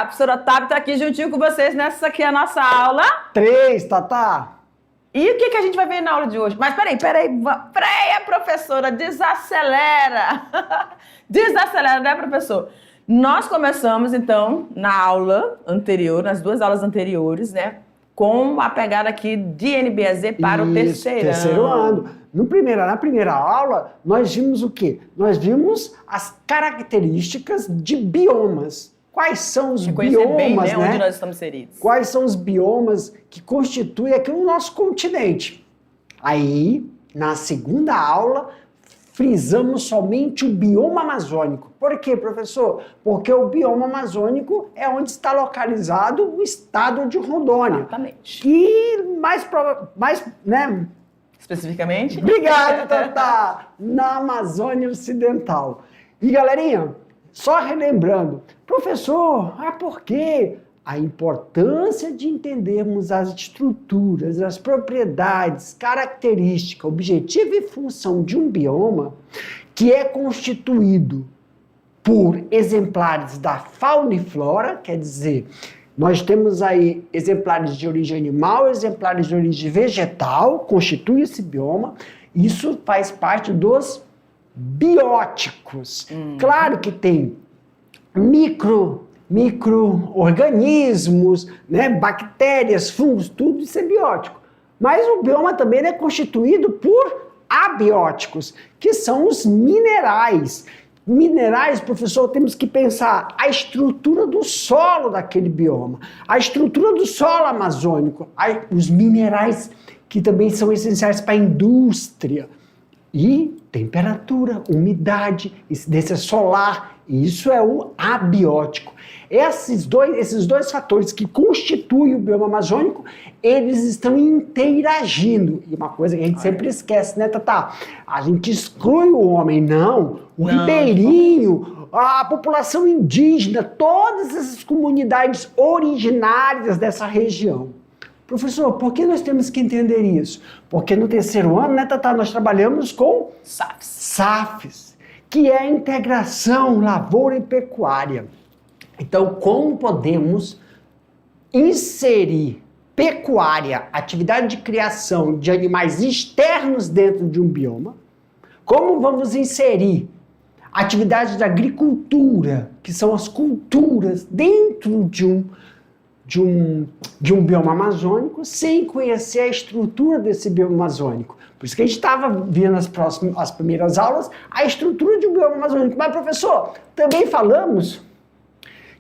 A professora Tabita tá aqui juntinho com vocês nessa aqui é a nossa aula. 3, Tatá. E o que a gente vai ver na aula de hoje? Mas peraí, professora, desacelera. Desacelera, né, professor? Nós começamos, então, na aula anterior, nas 2 aulas anteriores, né, com a pegada aqui de NBEZ para o terceiro ano. Na primeira aula, nós vimos o quê? Nós vimos as características de biomas. Quais são os biomas, bem, né, né? onde nós estamos inseridos. Quais são os biomas que constituem aqui o nosso continente? Aí, na segunda aula, frisamos somente o bioma amazônico. Por quê, professor? Porque o bioma amazônico é onde está localizado o estado de Rondônia. Exatamente. E né? Especificamente? Obrigado, Tatá! Na Amazônia Ocidental. E, galerinha, só relembrando, professor, por quê? A importância de entendermos as estruturas, as propriedades, características, objetivo e função de um bioma que é constituído por exemplares da fauna e flora, quer dizer, nós temos aí exemplares de origem animal, exemplares de origem vegetal, constitui esse bioma. Isso faz parte dos bióticos. Claro que tem micro-organismos, né, bactérias, fungos, tudo isso é biótico. Mas o bioma também é constituído por abióticos, que são os minerais. Minerais, professor, temos que pensar a estrutura do solo daquele bioma, a estrutura do solo amazônico, os minerais que também são essenciais para a indústria, e temperatura, umidade, incidência solar, isso é o abiótico. Esses dois fatores que constituem o bioma amazônico, eles estão interagindo. E uma coisa que a gente sempre esquece, né, Tatá? A gente exclui o homem, não. O ribeirinho, a população indígena, todas essas comunidades originárias dessa região. Professor, por que nós temos que entender isso? Porque no terceiro ano, né, Tatá, nós trabalhamos com SAFs, que é a integração lavoura e pecuária. Então, como podemos inserir pecuária, atividade de criação de animais externos dentro de um bioma? Como vamos inserir atividades de agricultura, que são as culturas, dentro de um bioma amazônico, sem conhecer a estrutura desse bioma amazônico? Por isso que a gente estava vendo as primeiras aulas, a estrutura de um bioma amazônico. Mas, professor, também falamos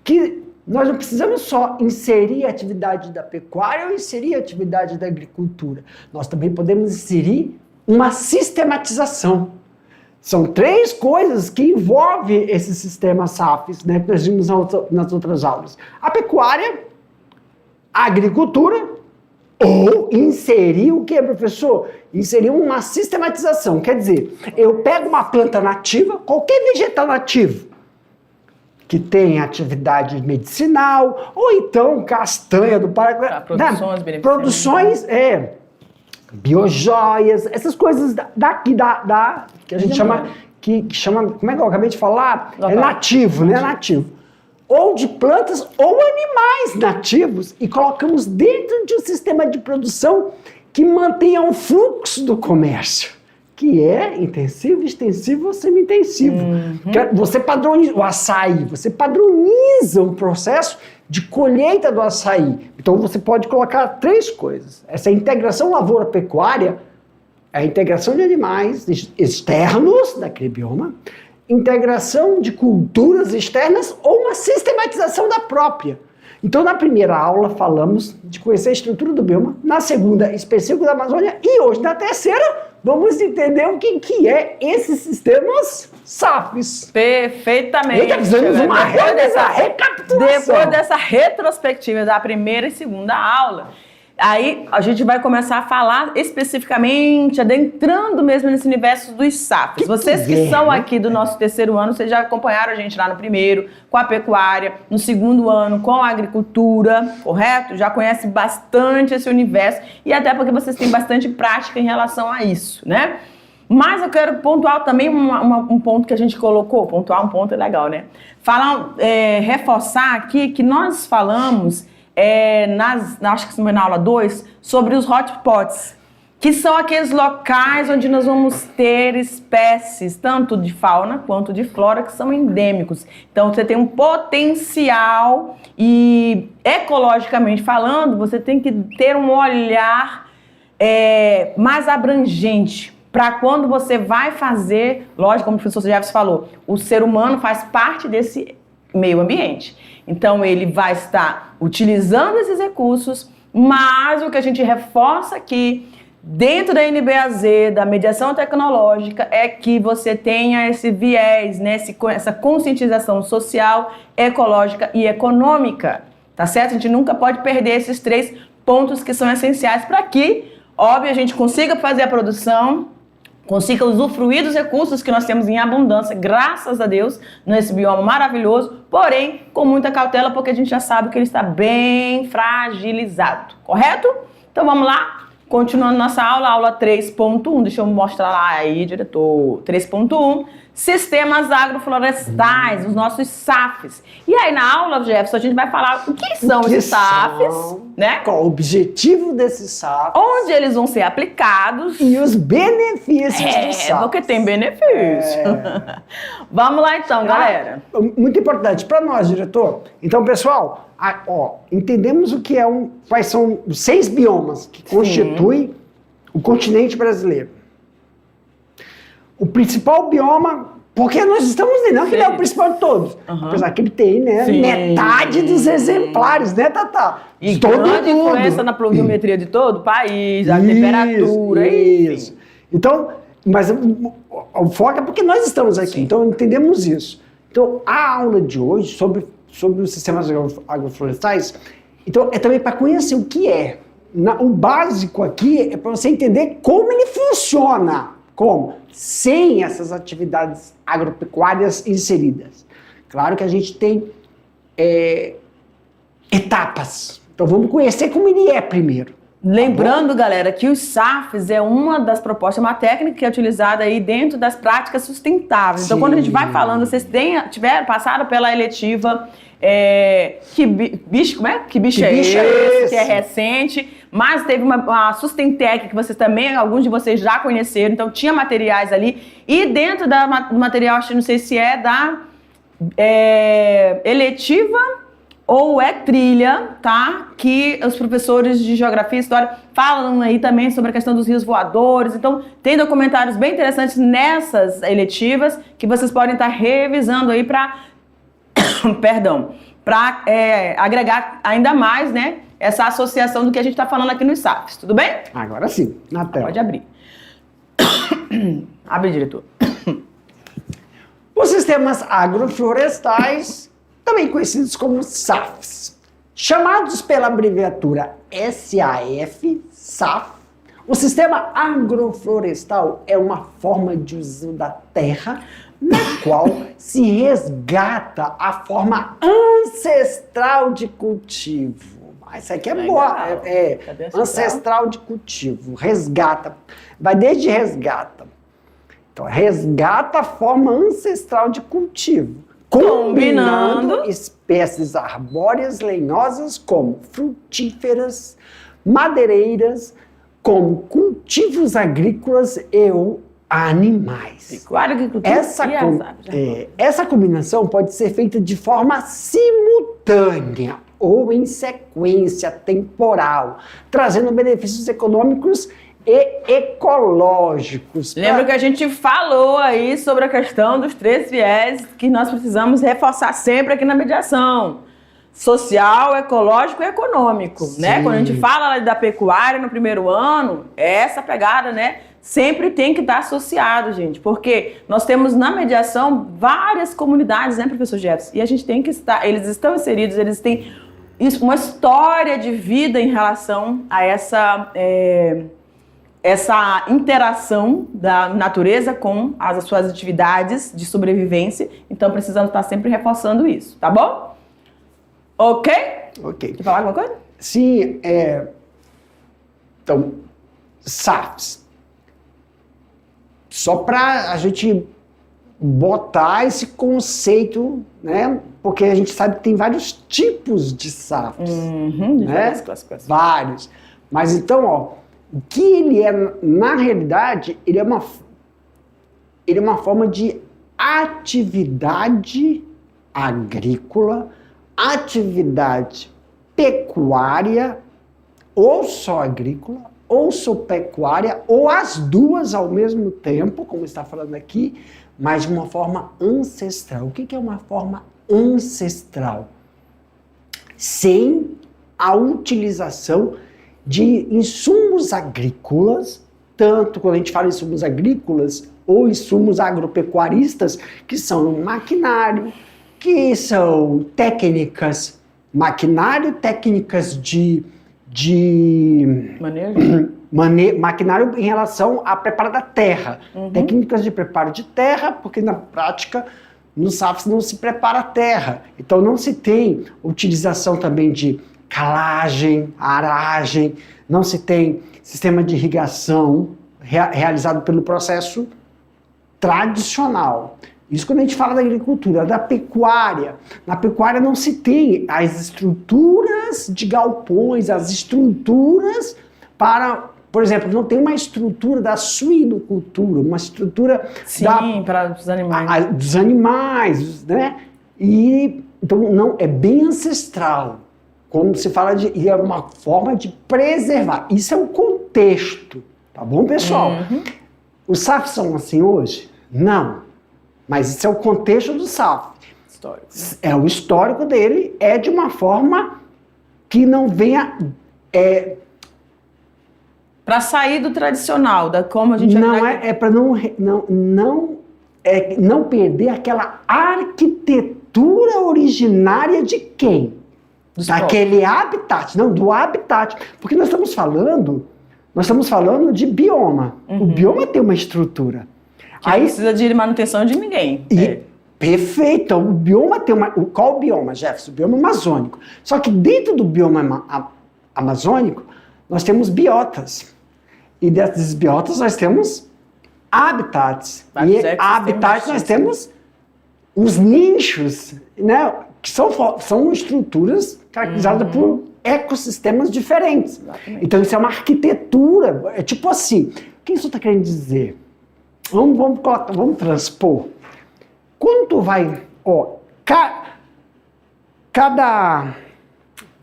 que nós não precisamos só inserir a atividade da pecuária ou inserir a atividade da agricultura. Nós também podemos inserir uma sistematização. São 3 coisas que envolvem esse sistema SAFs, né, que nós vimos nas outras aulas. A pecuária, a agricultura, ou inserir o que, professor? Inserir uma sistematização. Quer dizer, eu pego uma planta nativa, qualquer vegetal nativo, que tem atividade medicinal, ou então castanha do Paraguai. Produções, biojoias, essas coisas daqui, que a gente chama, que chama, como é que eu acabei de falar? É nativo, né? Nativo. Ou de plantas ou animais nativos, e colocamos dentro de um sistema de produção que mantenha o fluxo do comércio, que é intensivo, extensivo ou semi-intensivo. Você padroniza o açaí, você padroniza o processo de colheita do açaí. Então você pode colocar 3 coisas. Essa integração lavoura-pecuária é a integração de animais externos daquele bioma, integração de culturas externas ou uma sistematização da própria. Então, na primeira aula, falamos de conhecer a estrutura do bioma, na segunda, específico da Amazônia, e hoje, na terceira, vamos entender o que é esses sistemas SAFs. Perfeitamente. Eita, precisamos uma recapitulação. Depois dessa retrospectiva da primeira e segunda aula, aí a gente vai começar a falar especificamente, adentrando mesmo nesse universo dos SAFs. Vocês que são aqui do nosso terceiro ano, vocês já acompanharam a gente lá no primeiro, com a pecuária, no segundo ano, com a agricultura, correto? Já conhecem bastante esse universo, e até porque vocês têm bastante prática em relação a isso, né? Mas eu quero pontuar também um ponto que a gente colocou. Pontuar um ponto é legal, né? Reforçar aqui que nós falamos, acho que foi na aula 2, sobre os hotspots, que são aqueles locais onde nós vamos ter espécies, tanto de fauna quanto de flora, que são endêmicos. Então, você tem um potencial e, ecologicamente falando, você tem que ter um olhar mais abrangente para quando você vai fazer, lógico, como o professor Jefferson falou, o ser humano faz parte desse meio ambiente. Então, ele vai estar utilizando esses recursos, mas o que a gente reforça aqui, dentro da NBAZ, da mediação tecnológica, é que você tenha esse viés, né, essa conscientização social, ecológica e econômica, tá certo? A gente nunca pode perder esses 3 pontos que são essenciais para que, óbvio, a gente consiga fazer a produção, consiga usufruir dos recursos que nós temos em abundância, graças a Deus, nesse bioma maravilhoso, porém, com muita cautela, porque a gente já sabe que ele está bem fragilizado, correto? Então vamos lá? Continuando nossa aula 3.1, deixa eu mostrar lá aí, diretor, 3.1, sistemas agroflorestais, os nossos SAFs. E aí na aula, Jefferson, a gente vai falar o que são esses SAFs, né? Qual o objetivo desses SAFs? Onde eles vão ser aplicados. E os benefícios dos SAFs. Porque tem benefício. Vamos lá então, galera. Muito importante para nós, diretor. Então, pessoal, entendemos o que quais são os 6 biomas que constituem o continente brasileiro. O principal bioma, porque nós estamos não que ele é o principal de todos, apesar que ele tem, né, metade dos exemplares, né, Tatá? E grande influência na pluviometria de todo o país, a temperatura, isso. Então, mas o foco é porque nós estamos aqui, então entendemos isso. Então, a aula de hoje sobre os sistemas agroflorestais, então é também para conhecer o que é. O básico aqui é para você entender como ele funciona. Como? Sem essas atividades agropecuárias inseridas. Claro que a gente tem etapas. Então vamos conhecer como ele é primeiro. Lembrando, galera, que os SAFs é uma das propostas, uma técnica que é utilizada aí dentro das práticas sustentáveis. Então, quando a gente vai falando, vocês passaram pela eletiva, que bicho é esse? Que é recente, mas teve uma Sustentec que vocês também, alguns de vocês já conheceram, então tinha materiais ali. E dentro do material, acho que não sei se é da eletiva ou trilha, tá? Que os professores de Geografia e História falam aí também sobre a questão dos rios voadores. Então, tem documentários bem interessantes nessas eletivas que vocês podem estar revisando aí para agregar ainda mais, né, essa associação do que a gente está falando aqui nos SAFs. Tudo bem? Agora sim, na tela. Pode abrir. Abre, diretor. Os sistemas agroflorestais, também conhecidos como SAFs, chamados pela abreviatura SAF, o sistema agroflorestal é uma forma de uso da terra na qual se resgata a forma ancestral de cultivo. Isso aqui é boa, ancestral de cultivo, resgata, vai desde resgata. Então, resgata a forma ancestral de cultivo, combinando espécies arbóreas lenhosas como frutíferas, madeireiras, como cultivos agrícolas e animais. Essa combinação pode ser feita de forma simultânea ou em sequência temporal, trazendo benefícios econômicos e ecológicos. Lembra que a gente falou aí sobre a questão dos 3 viés que nós precisamos reforçar sempre aqui na mediação: social, ecológico e econômico, né? Quando a gente fala da pecuária no primeiro ano, essa pegada, né, sempre tem que estar associado, gente, porque nós temos na mediação várias comunidades, né, professor Jefferson? E a gente tem que estar, eles estão inseridos, eles têm uma história de vida em relação a essa interação da natureza com as suas atividades de sobrevivência. Então precisamos estar sempre reforçando isso, tá bom? Ok? Ok. Quer falar alguma coisa? Sim, então, SAFs. só para a gente botar esse conceito, né? Porque a gente sabe que tem vários tipos de SAFs. De né? várias classificações. Vários. Mas então, ó, o que ele é, na realidade, ele é uma forma de atividade agrícola, atividade pecuária, ou só agrícola, ou só pecuária, ou as duas ao mesmo tempo, como está falando aqui, mas de uma forma ancestral. O que é uma forma ancestral? Sem a utilização de insumos agrícolas, tanto quando a gente fala em insumos agrícolas ou insumos agropecuaristas, que são maquinário, que são técnicas, maquinário, técnicas de maquinário em relação a preparo da terra, técnicas de preparo de terra, porque na prática no SAFs não se prepara a terra, então não se tem utilização também de calagem, aragem, não se tem sistema de irrigação realizado pelo processo tradicional. Isso quando a gente fala da agricultura. Da pecuária. Na pecuária não se tem as estruturas de galpões, as estruturas para, por exemplo, não tem uma estrutura da suinocultura, uma estrutura para os animais. Dos animais, né? E então não é bem ancestral. Quando se fala e é uma forma de preservar. Isso é o contexto, tá bom, pessoal? Os SAFs são assim hoje? Não. Mas isso é o contexto do SAF. Histórico. É o histórico dele, é de uma forma que não venha... Para sair do tradicional, da como a gente... É para não perder aquela arquitetura originária de quem? Daquele habitat, não, do habitat. Porque nós estamos falando de bioma. O bioma tem uma estrutura. Que aí precisa de manutenção de ninguém. Perfeito. Então, o bioma tem uma... Qual o bioma, Jefferson? O bioma amazônico. Só que dentro do bioma amazônico, nós temos biotas. E desses biotas nós temos habitats. E habitats nós temos os nichos, né? Que são estruturas caracterizadas por ecossistemas diferentes. Exatamente. Então isso é uma arquitetura. É tipo assim, o que isso está querendo dizer? Vamos transpor. Quando tu vai,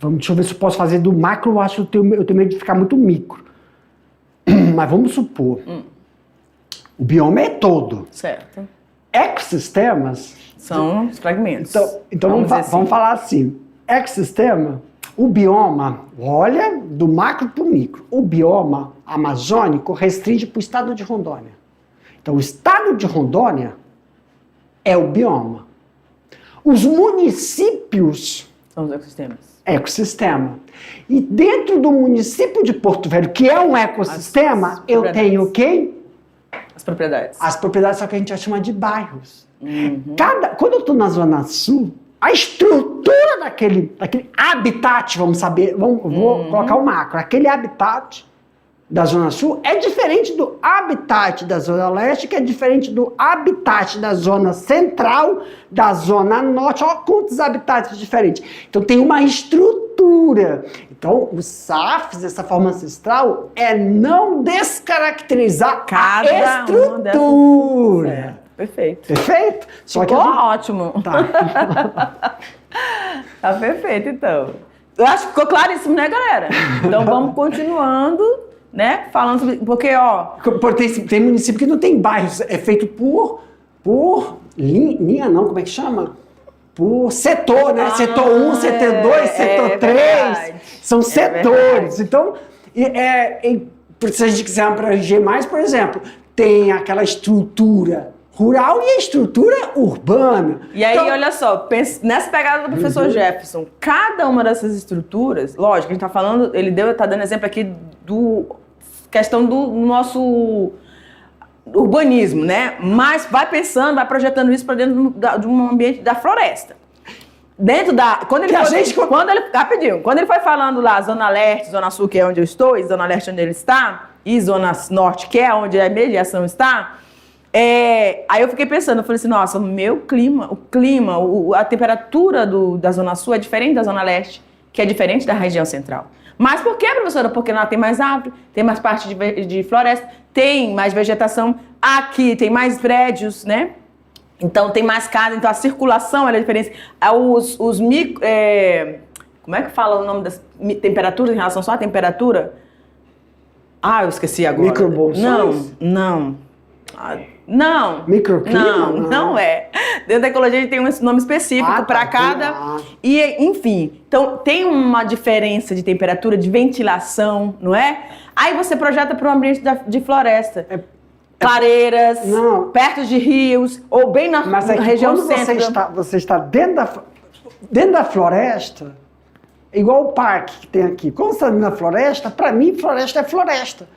deixa eu ver se eu posso fazer do macro, eu acho que eu tenho medo de ficar muito micro. Mas vamos supor, o bioma é todo. Certo. Ecossistemas... São os fragmentos. Então vamos falar assim, ecossistema, o bioma, olha, do macro para o micro, o bioma amazônico restringe para o estado de Rondônia. Então, o estado de Rondônia é o bioma. Os municípios... São os ecossistemas. Ecossistema. E dentro do município de Porto Velho, que é um ecossistema, eu tenho quem? As propriedades. As propriedades, só que a gente vai chamar de bairros. Quando eu estou na Zona Sul, a estrutura daquele habitat, vou colocar o macro, aquele habitat da Zona Sul é diferente do habitat da Zona Leste, que é diferente do habitat da Zona Central, da Zona Norte. Olha quantos habitats diferentes. Então tem uma estrutura. Então os SAFs, essa forma ancestral, é não descaracterizar a estrutura. Perfeito. Perfeito? Ficou ótimo. Tá. Tá perfeito, então. Eu acho que ficou claríssimo, né, galera? Então vamos continuando, né? Falando sobre... Porque, tem município que não tem bairros. É feito por linha, não, como é que chama? Por setor, né? Setor 1, setor 2, setor 3. Verdade. São setores. Então, se a gente quiser abranger mais, por exemplo, tem aquela estrutura rural e a estrutura urbana. E aí, olha só, nessa pegada do professor Jefferson, cada uma dessas estruturas, lógico, a gente tá falando, tá dando exemplo aqui questão do nosso urbanismo, né? Mas vai pensando, vai projetando isso para dentro de um ambiente da floresta. Quando ele foi falando lá, Zona Leste, Zona Sul, que é onde eu estou, e Zona Leste onde ele está, e Zona Norte, que é onde a mediação está, Aí eu fiquei pensando, eu falei assim, nossa, a temperatura da Zona Sul é diferente da Zona Leste, que é diferente da região central. Mas por que, professora? Porque lá tem mais árvore, tem mais parte de floresta, tem mais vegetação, aqui tem mais prédios, né? Então tem mais casa, então a circulação é diferente. Como é que fala o nome das temperaturas em relação só à temperatura? Eu esqueci agora. Microbolsões? Não. Microclima? Não é. Dentro da ecologia a gente tem um nome específico para cada. E, enfim, então tem uma diferença de temperatura, de ventilação, não é? Aí você projeta para um ambiente de floresta. Clareiras, perto de rios, ou bem na região centro. Você está dentro da floresta, igual o parque que tem aqui. Quando você está dentro da floresta, para mim, floresta é floresta.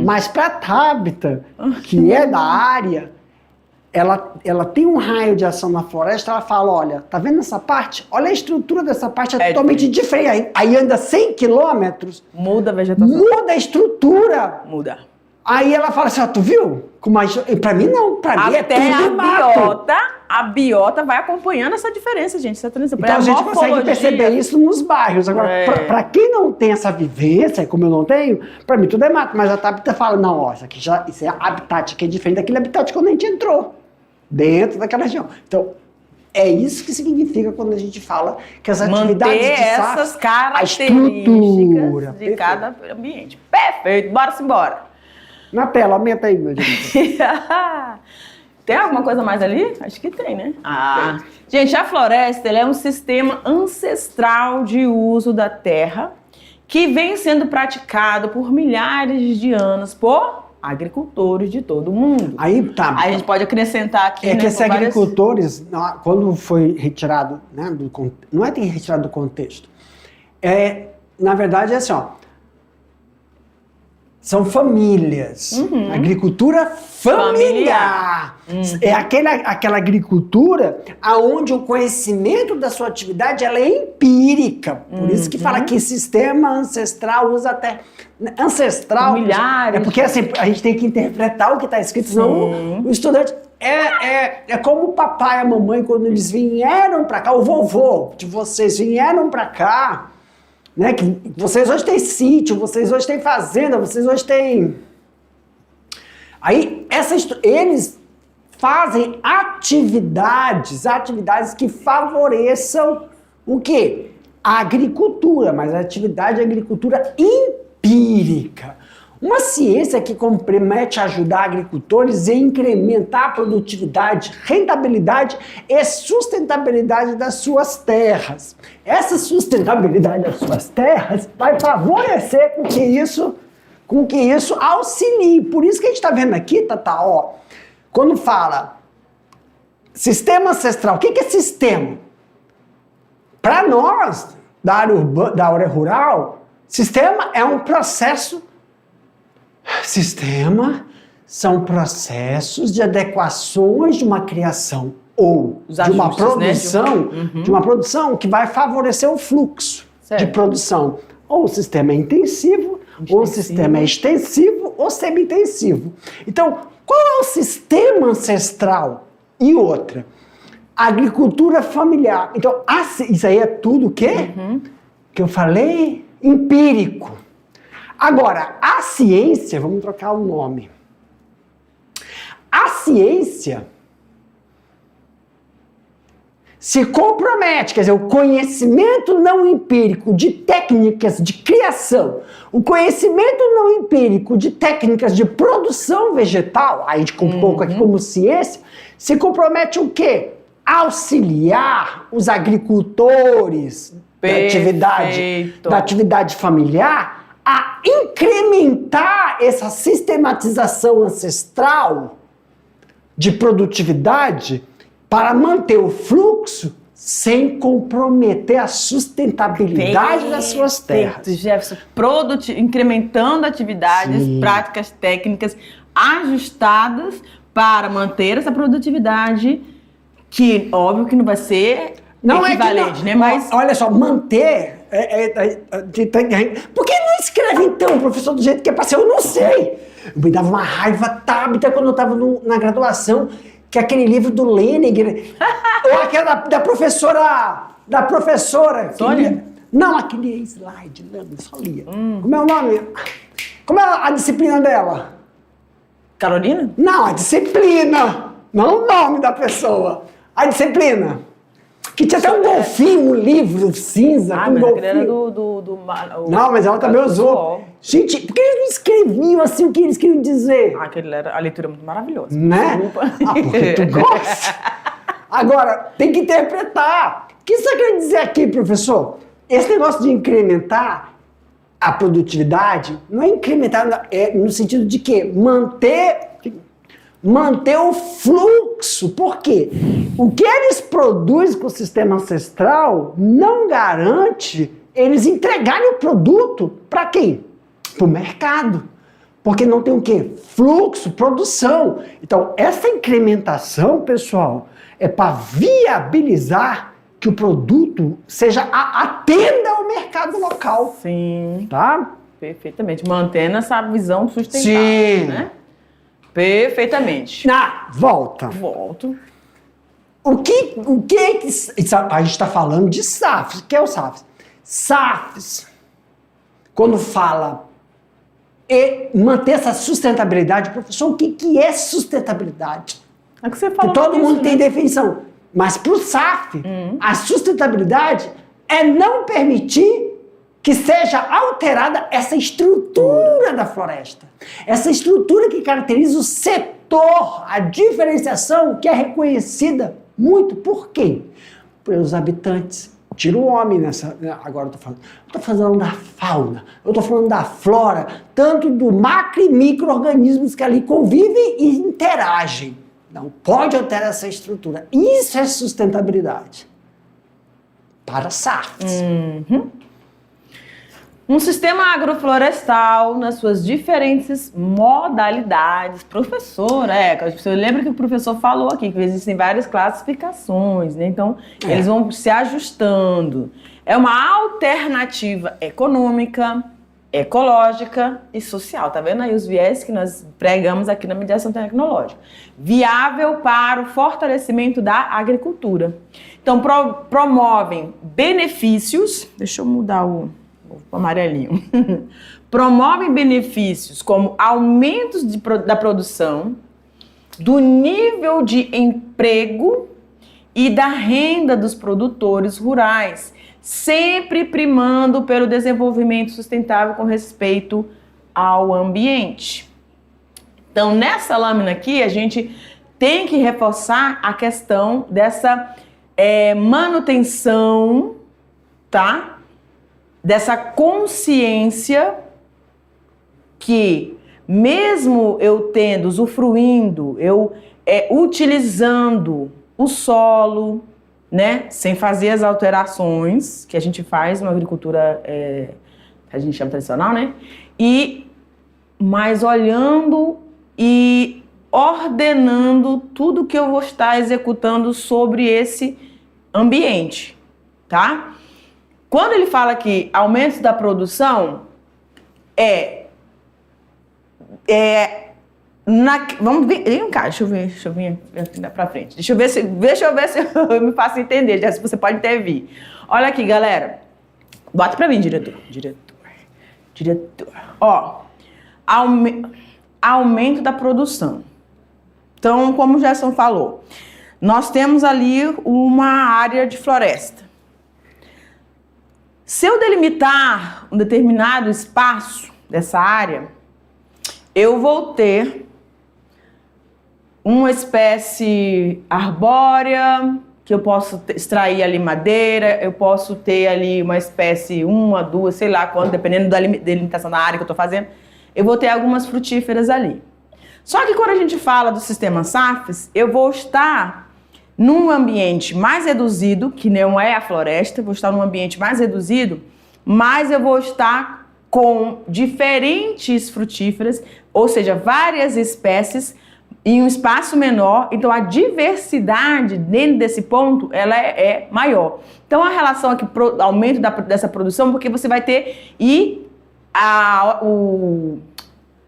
Mas para a Tabita, que é da área, ela tem um raio de ação na floresta, ela fala, olha, tá vendo essa parte? Olha a estrutura dessa parte, é totalmente diferente. Aí anda 100 quilômetros. Muda a vegetação. Muda a estrutura. Muda. Aí ela fala assim, tu viu? Pra mim não, pra mim é tudo mato. A biota vai acompanhando essa diferença, gente. Essa transição. Então a gente consegue perceber isso nos bairros. Agora, pra quem não tem essa vivência, como eu não tenho, pra mim tudo é mato. Mas a Tabita fala, não, ó, isso é habitat, que é diferente daquele habitat quando a gente entrou. Dentro daquela região. Então, é isso que significa quando a gente fala que as atividades de essas características estrutura, de cada ambiente. Perfeito, bora-se embora. Na tela, aumenta aí, meu Deus. Tem alguma coisa mais ali? Acho que tem, né? Gente, a floresta ela é um sistema ancestral de uso da terra que vem sendo praticado por milhares de anos por agricultores de todo o mundo. Aí tá. A gente pode acrescentar aqui, que esses agricultores, quando foi retirado, né, não é retirado do contexto, na verdade é assim, ó, são famílias. Agricultura familiar. É aquela agricultura onde o conhecimento da sua atividade ela é empírica. Por isso que fala que sistema ancestral usa até... Ancestral milhares. É porque assim, a gente tem que interpretar o que está escrito, senão o estudante... É como o papai e a mamãe, quando eles vieram para cá, o vovô de vocês vieram para cá, né? Que vocês hoje têm sítio, vocês hoje têm fazenda, vocês hoje têm... Aí, eles fazem atividades que favoreçam o quê? A agricultura, mas a atividade é agricultura empírica. Uma ciência que compromete ajudar agricultores a incrementar a produtividade, rentabilidade e sustentabilidade das suas terras. Essa sustentabilidade das suas terras vai favorecer com que isso auxilie. Por isso que a gente está vendo aqui, Tata, ó, quando fala sistema ancestral, o que é sistema? Para nós, da área rural, sistema é um processo. Sistema são processos de adequações de uma criação ou de uma produção, né? De uma produção que vai favorecer o fluxo de produção. Ou o sistema é intensivo, ou o sistema é extensivo, ou semi-intensivo. Então, qual é o sistema ancestral? E outra, agricultura familiar. Então, isso aí é tudo o quê? Que eu falei? Empírico. Agora, a ciência, vamos trocar o nome. A ciência se compromete, quer dizer, o conhecimento não empírico de técnicas de criação, o conhecimento não empírico de técnicas de produção vegetal, aí a gente colocou aqui como ciência, se compromete o quê? Auxiliar os agricultores da atividade familiar a incrementar essa sistematização ancestral de produtividade para manter o fluxo sem comprometer a sustentabilidade das suas terras. Jefferson, incrementando atividades, práticas, técnicas ajustadas para manter essa produtividade, que óbvio que não vai ser equivalente, né? Mas olha só, manter... Por que não escreve então, professor, do jeito que é para ser? Eu não sei. Me dava uma raiva tábita quando eu estava na graduação, que é aquele livro do Lenin, ou aquela da professora. Sônia? Não, aquele slide, não, só lia. Como é o nome? Como é a disciplina dela? Carolina? Não, a disciplina. Não o nome da pessoa. A disciplina. Que tinha até um golfinho, um livro cinza com um mas aquele era golfinho. Não, mas ela também usou. Suol. Gente, por que eles não escreviam assim o que eles queriam dizer? Aquele era a leitura muito maravilhosa. Né? Desculpa. Porque tu gosta. Agora, tem que interpretar. O que você quer dizer aqui, professor? Esse negócio de incrementar a produtividade, não é incrementar no sentido de quê? Manter o fluxo. Por quê? O que eles produzem com o sistema ancestral não garante eles entregarem o produto para quem? Para o mercado. Porque não tem o quê? Fluxo, produção. Então, essa incrementação, pessoal, é para viabilizar que o produto atenda ao mercado local. Sim. Tá? Perfeitamente. Mantendo essa visão sustentável, Sim. né? Perfeitamente. Volta. Volto. O que a gente está falando de SAFs. O que é o SAFs? SAFs, quando fala manter essa sustentabilidade, professor, o que é sustentabilidade? É que você falou. Que todo disso, mundo tem né? definição. Mas para o SAF, a sustentabilidade é não permitir que seja alterada essa estrutura da floresta. Essa estrutura que caracteriza o setor, a diferenciação que é reconhecida muito por quem? Pelos habitantes. Tira o homem nessa... Agora eu estou falando da fauna, eu estou falando da flora, tanto do macro e micro-organismos que ali convivem e interagem. Não pode alterar essa estrutura. Isso é sustentabilidade. Para SAFs. Um sistema agroflorestal nas suas diferentes modalidades. Professor, você lembra que o professor falou aqui que existem várias classificações, né? Então, eles vão se ajustando. É uma alternativa econômica, ecológica e social. Tá vendo aí os viés que nós pregamos aqui na mediação tecnológica? Viável para o fortalecimento da agricultura. Então, promovem benefícios... Deixa eu mudar o amarelinho. Promovem benefícios como aumentos da produção, do nível de emprego e da renda dos produtores rurais, sempre primando pelo desenvolvimento sustentável com respeito ao ambiente. Então, nessa lâmina aqui, a gente tem que reforçar a questão dessa manutenção, tá? Dessa consciência que, mesmo eu usufruindo, utilizando o solo, né, sem fazer as alterações que a gente faz na agricultura, que a gente chama tradicional, né, mas olhando e ordenando tudo que eu vou estar executando sobre esse ambiente, tá? Quando ele fala que aumento da produção vamos ver, vem cá, deixa eu ver pra frente. Deixa eu ver se eu me faço entender, já se você pode até vir. Olha aqui, galera. Bota pra mim, diretor. Ó, aumento da produção. Então, como o Gerson falou, nós temos ali uma área de floresta. Se eu delimitar um determinado espaço dessa área, eu vou ter uma espécie arbórea, que eu posso extrair ali madeira, eu posso ter ali uma espécie, uma, duas, sei lá quanto, dependendo da delimitação da área que eu estou fazendo, eu vou ter algumas frutíferas ali. Só que quando a gente fala do sistema SAFs, eu vou estar num ambiente mais reduzido, que não é a floresta, eu vou estar num ambiente mais reduzido, mas eu vou estar com diferentes frutíferas, ou seja, várias espécies em um espaço menor. Então a diversidade dentro desse ponto, ela é maior. Então a relação aqui, aumento dessa produção, porque você vai ter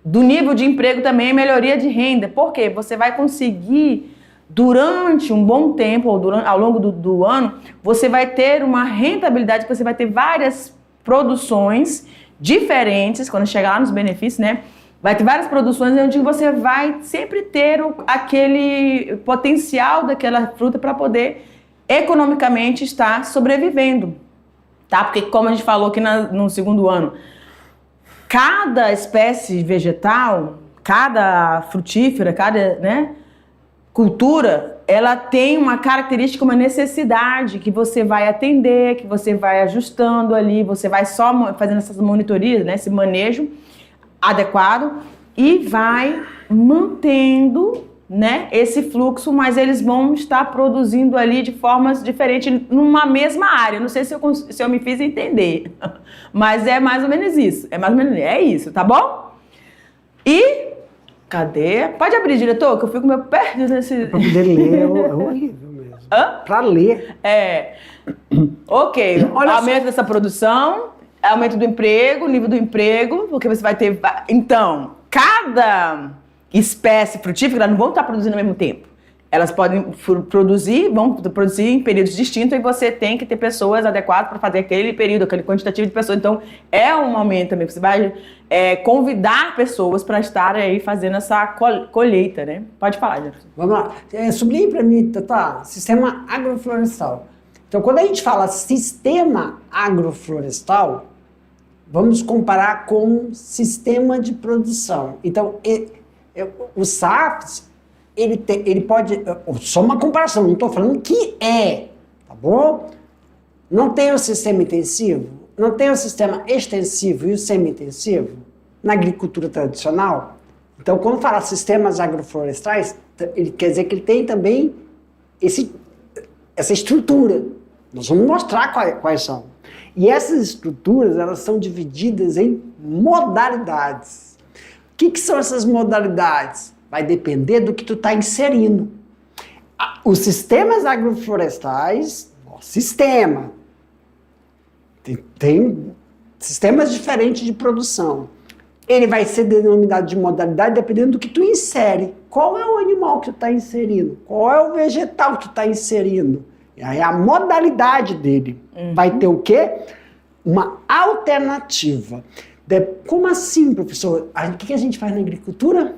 do nível de emprego também é melhoria de renda. Por quê? Você vai conseguir, durante um bom tempo, ou ao longo do ano, você vai ter uma rentabilidade, você vai ter várias produções diferentes, quando chegar lá nos benefícios, né? Vai ter várias produções onde você vai sempre ter aquele potencial daquela fruta para poder economicamente estar sobrevivendo, tá? Porque como a gente falou aqui no segundo ano, cada espécie vegetal, cada frutífera, cada, né, cultura, ela tem uma característica, uma necessidade que você vai atender, que você vai ajustando ali, você vai só fazendo essas monitorias, né, esse manejo adequado e vai mantendo, né, esse fluxo, mas eles vão estar produzindo ali de formas diferentes numa mesma área. Não sei se eu me fiz entender, mas é mais ou menos isso. É isso, tá bom? E cadê? Pode abrir, diretor, que eu fico meio perdido nesse... Pra poder ler é horrível mesmo. Pra ler. Ok, aumento dessa produção, aumento do emprego, nível do emprego, porque você vai ter... Então, cada espécie frutífera não vão estar produzindo ao mesmo tempo. Elas podem vão produzir em períodos distintos e você tem que ter pessoas adequadas para fazer aquele período, aquele quantitativo de pessoas. Então, é um momento também que você vai convidar pessoas para estarem aí fazendo essa colheita, né? Pode falar, Jefferson. Vamos lá. Sublinhe para mim, Tata, sistema agroflorestal. Então, quando a gente fala sistema agroflorestal, vamos comparar com sistema de produção. Então, o SAFs, ele pode... Só uma comparação, não estou falando que tá bom? Não tem o sistema intensivo, não tem o sistema extensivo e o semi-intensivo na agricultura tradicional. Então, quando fala sistemas agroflorestais, ele quer dizer que ele tem também essa estrutura. Nós vamos mostrar quais são. E essas estruturas, elas são divididas em modalidades. O que são essas modalidades? Vai depender do que tu está inserindo. Os sistemas agroflorestais, tem sistemas diferentes de produção. Ele vai ser denominado de modalidade dependendo do que tu insere. Qual é o animal que tu está inserindo? Qual é o vegetal que tu está inserindo? Aí a modalidade dele vai ter o quê? Uma alternativa. Como assim, professor? O que a gente faz na agricultura?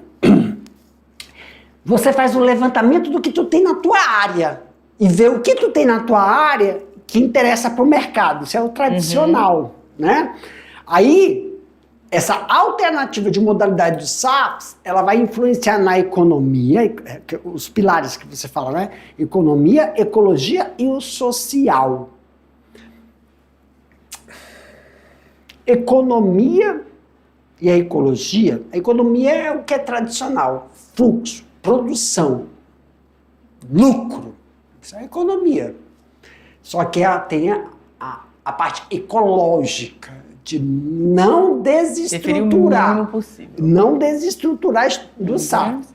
Você faz um levantamento do que tu tem na tua área e vê o que tu tem na tua área que interessa para o mercado. Isso é o tradicional, né? Aí, essa alternativa de modalidade dos SAFs, ela vai influenciar na economia, os pilares que você fala, né? Economia, ecologia e o social. Economia e a ecologia é o que é tradicional, fluxo, produção, lucro, isso é economia. Só que ela tem a parte ecológica, de não desestruturar, não desestruturar dos SAFs.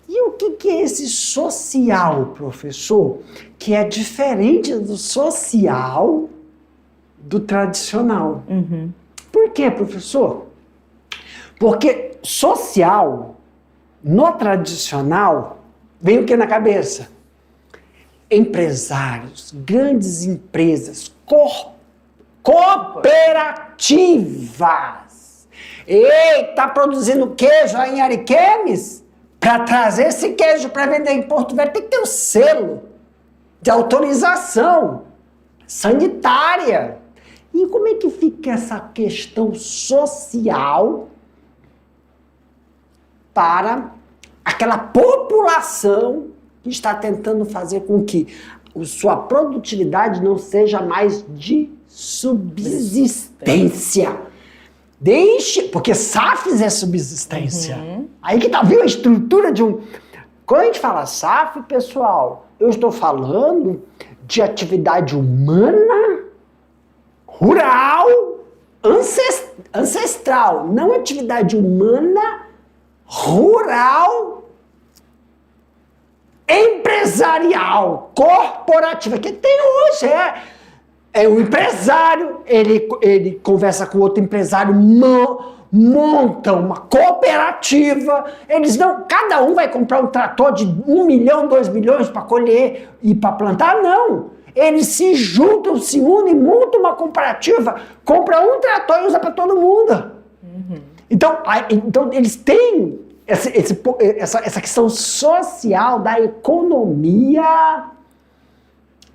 E o que é esse social, professor? Que é diferente do social do tradicional. Por quê, professor? Porque social, no tradicional, vem o que na cabeça? Empresários, grandes empresas, cooperativas. Ei, tá produzindo queijo aí em Ariquemes? Para trazer esse queijo para vender em Porto Velho tem que ter um selo de autorização sanitária. E como é que fica essa questão social para aquela população que está tentando fazer com que sua produtividade não seja mais de subsistência? Porque SAFs é subsistência. Aí que tá, viu a estrutura de um... Quando a gente fala SAF, pessoal, eu estou falando de atividade humana, rural, ancestral, não atividade humana, rural, empresarial, corporativa, que tem hoje, é um empresário, ele conversa com outro empresário montam uma cooperativa, cada um vai comprar um trator de 1 milhão, 2 milhões para colher e para plantar, não. Eles se juntam, se unem, montam uma cooperativa, compram um trator e usa para todo mundo. Então eles têm essa questão social da economia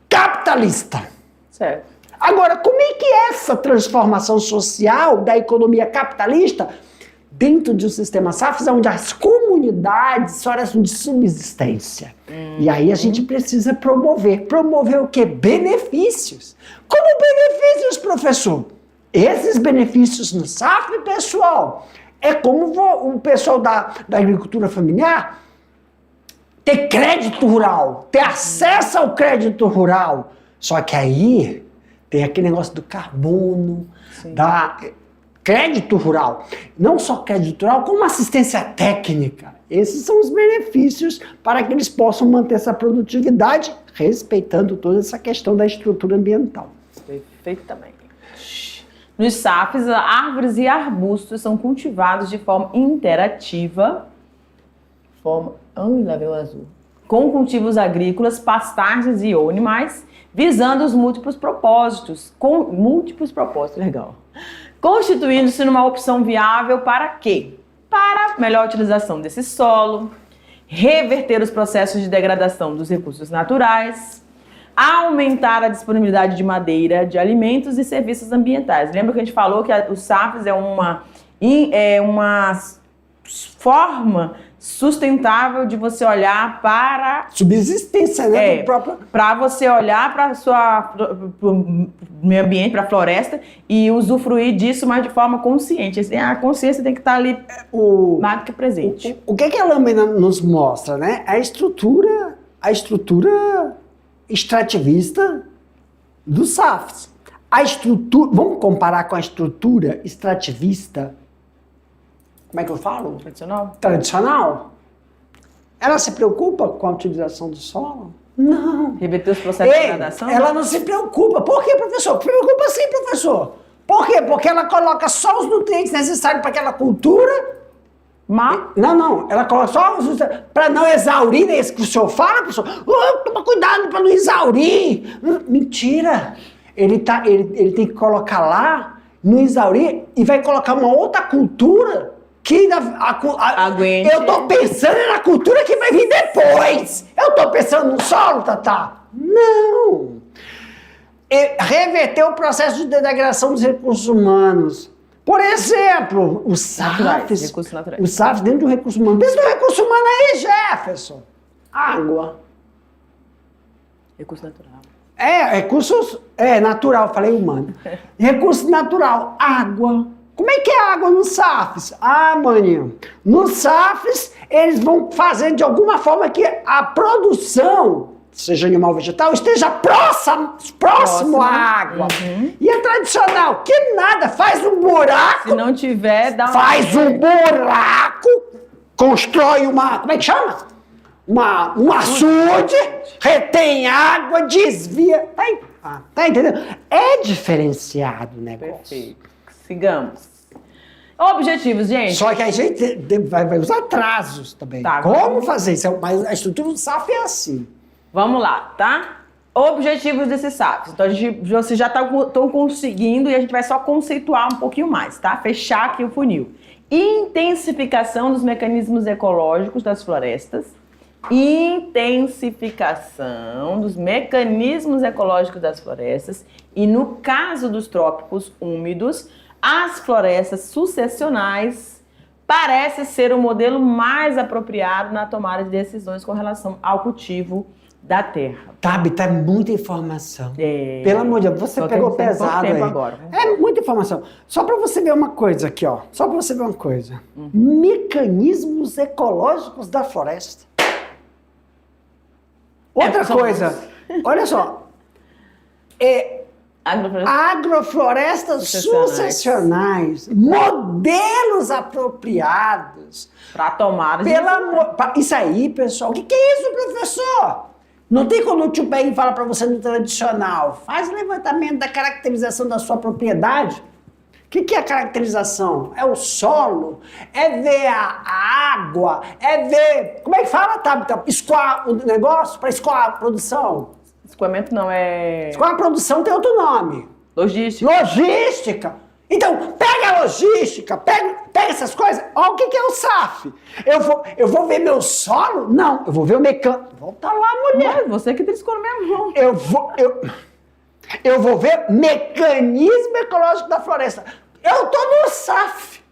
capitalista. Certo. Agora, como é que é essa transformação social da economia capitalista dentro de um sistema SAFs onde as comunidades só eram de subsistência? E aí a gente precisa promover. Promover o quê? Benefícios. Como benefícios, professor? Esses benefícios no SAF, pessoal, é como o pessoal da agricultura familiar ter crédito rural, ter acesso ao crédito rural. Só que aí tem aquele negócio do carbono, da crédito rural. Não só crédito rural, como assistência técnica. Esses são os benefícios para que eles possam manter essa produtividade, respeitando toda essa questão da estrutura ambiental. Perfeitamente. Nos SAFs, árvores e arbustos são cultivados de forma interativa, lá veio o azul, com cultivos agrícolas, pastagens e ou animais, visando os múltiplos propósitos, legal. Constituindo-se numa opção viável para quê? Para melhor utilização desse solo, reverter os processos de degradação dos recursos naturais, aumentar a disponibilidade de madeira, de alimentos e serviços ambientais. Lembra que a gente falou que o SAFs é uma forma sustentável de você olhar para subsistência, né? Do próprio... Para você olhar para o meio ambiente, para a floresta e usufruir disso, mas de forma consciente. A consciência tem que estar ali mais do que presente. O que a lâmina nos mostra, né? A estrutura extrativista dos SAFs. Vamos comparar com a estrutura extrativista, como é que eu falo? Tradicional. Ela se preocupa com a utilização do solo? Não. Reverter os processos de degradação? Ela não se preocupa. Por quê, professor? Preocupa sim, professor. Por quê? Porque ela coloca só os nutrientes necessários para aquela cultura. Não. Ela coloca só os para não exaurir, é isso que o senhor fala, professor. Toma cuidado para não exaurir. Mentira. Ele tem que colocar lá, não exaurir, e vai colocar uma outra cultura que aguente. Eu tô pensando na cultura que vai vir depois. Eu tô pensando no solo, Tatá. Não. Reverter o processo de degradação dos recursos humanos. Por exemplo, os SAFs. Os SAFs dentro de um recurso humano. Pensa no recurso humano aí, Jefferson. Água. Recurso natural. Natural, falei humano. Recurso natural, água. Como é que é a água nos SAFs? Maninho, nos SAFs eles vão fazer de alguma forma que a produção, seja animal ou vegetal, esteja próximo à água. E a tradicional, que nada, faz um buraco. Se não tiver, faz um buraco, constrói como é que chama? Um açude, retém água, desvia. Tá entendendo? É diferenciado o negócio. Perfeito. Sigamos. Objetivos, gente. Só que a gente vai usar atrasos também. Tá, como fazer isso? Mas a estrutura do SAF é assim. Vamos lá, tá? Objetivos desses SAFs. Então, vocês já estão conseguindo e a gente vai só conceituar um pouquinho mais, tá? Fechar aqui o funil. Intensificação dos mecanismos ecológicos das florestas. Intensificação dos mecanismos ecológicos das florestas. E no caso dos trópicos úmidos, as florestas sucessionais parece ser o modelo mais apropriado na tomada de decisões com relação ao cultivo da terra. Tá muita informação. Pelo amor de Deus, você pegou pesado aí. Agora. É muita informação. Só para você ver uma coisa aqui, ó. Só para você ver uma coisa. Mecanismos ecológicos da floresta. Outra coisa. Olha só. Agroflorestas sucessionais, modelos apropriados para tomar. Isso aí, pessoal. O que é isso, professor? Não tem quando o tio Pé fala para você no tradicional. Faz o levantamento da caracterização da sua propriedade. que é a caracterização? É o solo? É ver a água? É ver... Como é que fala, Tabita? Escoar o negócio para escoar a produção? Escoamento não, é... Escoar a produção tem outro nome. Logística. Logística! Então, pega a logística, pega essas coisas. Olha o que é o SAF. Eu vou ver meu solo? Não, eu vou ver o mecânico. Volta lá, mulher. Mas você que triscou na minha mão. Eu vou ver mecanismo ecológico da floresta. Eu tô no SAF.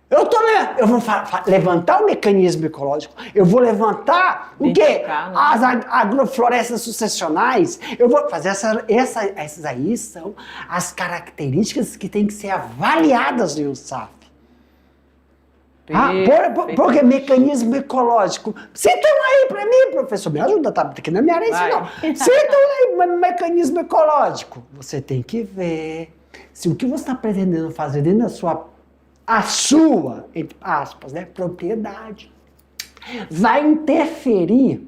Eu vou levantar o mecanismo ecológico. Eu vou levantar o quê? As agroflorestas sucessionais. Eu vou fazer essas aí são as características que têm que ser avaliadas em um SAF. Por que mecanismo ecológico? Citam aí para mim, professor. Me ajuda, tá? Porque não é minha área isso, não. Citam aí mecanismo ecológico. Você tem que ver se o que você está pretendendo fazer dentro da sua, entre aspas, né, propriedade, vai interferir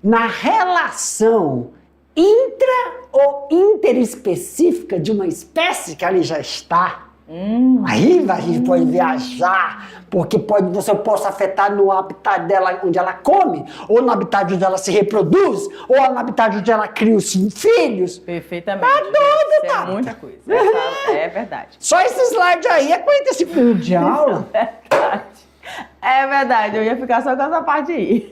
na relação intra ou interespecífica de uma espécie que ali já está. Aí a gente pode viajar, porque você pode afetar no habitat dela onde ela come, ou no habitat onde ela se reproduz, ou no habitat onde ela cria os filhos. Perfeitamente. Tá doido, tá? É muita coisa. É verdade. Só esse slide aí é 45 minutos de aula. É verdade, eu ia ficar só com essa parte aí.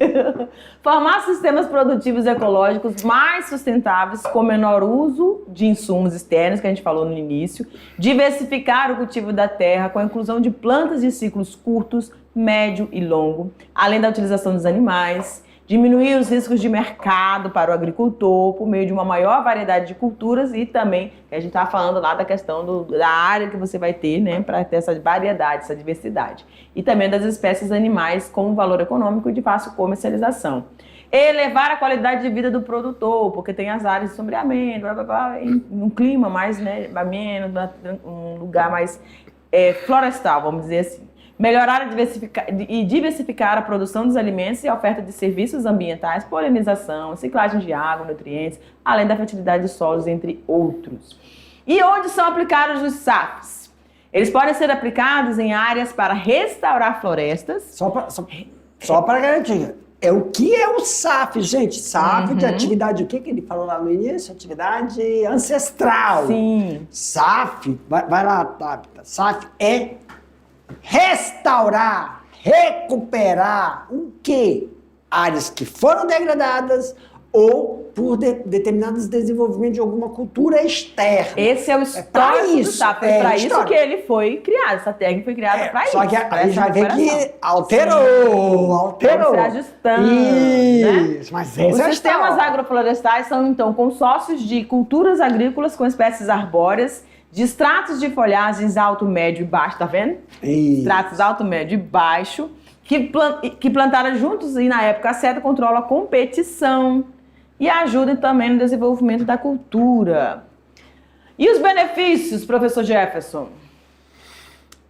Formar sistemas produtivos ecológicos mais sustentáveis com menor uso de insumos externos, que a gente falou no início. Diversificar o cultivo da terra com a inclusão de plantas de ciclos curtos, médio e longo, além da utilização dos animais. Diminuir os riscos de mercado para o agricultor por meio de uma maior variedade de culturas e também, que a gente estava falando lá da questão da área que você vai ter, né, para ter essa variedade, essa diversidade. E também das espécies animais com valor econômico e de fácil comercialização. Elevar a qualidade de vida do produtor, porque tem as áreas de sombreamento, blá, blá, blá, um clima mais, né, menos, um lugar mais florestal, vamos dizer assim. Melhorar e diversificar a produção dos alimentos e a oferta de serviços ambientais, polinização, ciclagem de água, nutrientes, além da fertilidade dos solos, entre outros. E onde são aplicados os SAFs? Eles podem ser aplicados em áreas para restaurar florestas. Só para garantir. O que é o SAF, gente? SAF de atividade, o que ele falou lá no início? Atividade ancestral. Sim. SAF, vai lá, Tabita. SAF é restaurar, recuperar o quê? Áreas que foram degradadas ou por determinados desenvolvimentos de alguma cultura externa. Esse é o histórico do SAF. Foi para isso que ele foi criado. Essa técnica foi criada para isso. Só que a gente vai ver que alterou. Vamos se ajustando. Isso, né? Mas os sistemas agroflorestais são, então, consórcios de culturas agrícolas com espécies arbóreas, de estratos de folhagens alto, médio e baixo, tá vendo? Estratos alto, médio e baixo, que plantaram juntos e na época certa controla a competição e ajudam também no desenvolvimento da cultura. E os benefícios, professor Jefferson?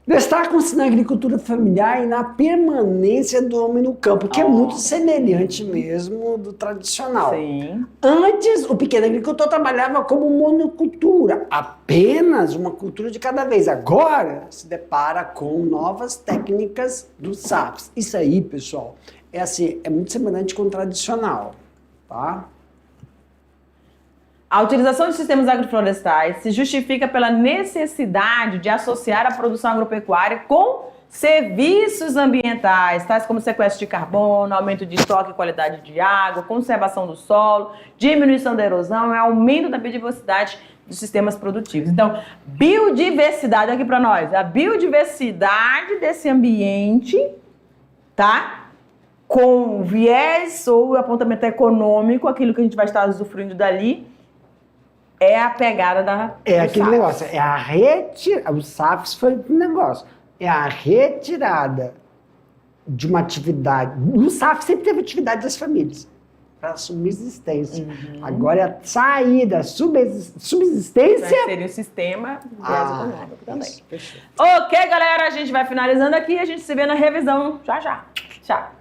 Destacam-se na agricultura familiar e na permanência do homem no campo, que é muito semelhante mesmo do tradicional. Sim. Antes, o pequeno agricultor trabalhava como monocultura, apenas uma cultura de cada vez. Agora, se depara com novas técnicas dos SAFs. Isso aí, pessoal, é muito semelhante com o tradicional, tá? A utilização de sistemas agroflorestais se justifica pela necessidade de associar a produção agropecuária com serviços ambientais, tais como sequestro de carbono, aumento de estoque e qualidade de água, conservação do solo, diminuição da erosão e aumento da biodiversidade dos sistemas produtivos. Então, biodiversidade aqui para nós, a biodiversidade desse ambiente, tá? Com viés ou apontamento econômico, aquilo que a gente vai estar usufruindo dali, é a pegada da... aquele negócio, os SAFs foi um negócio, é a retirada de uma atividade. O SAF sempre teve atividade das famílias, para subsistência. Agora é a saída, subsistência... Seria o sistema econômico também. Ok, galera, a gente vai finalizando aqui e a gente se vê na revisão já já. Tchau.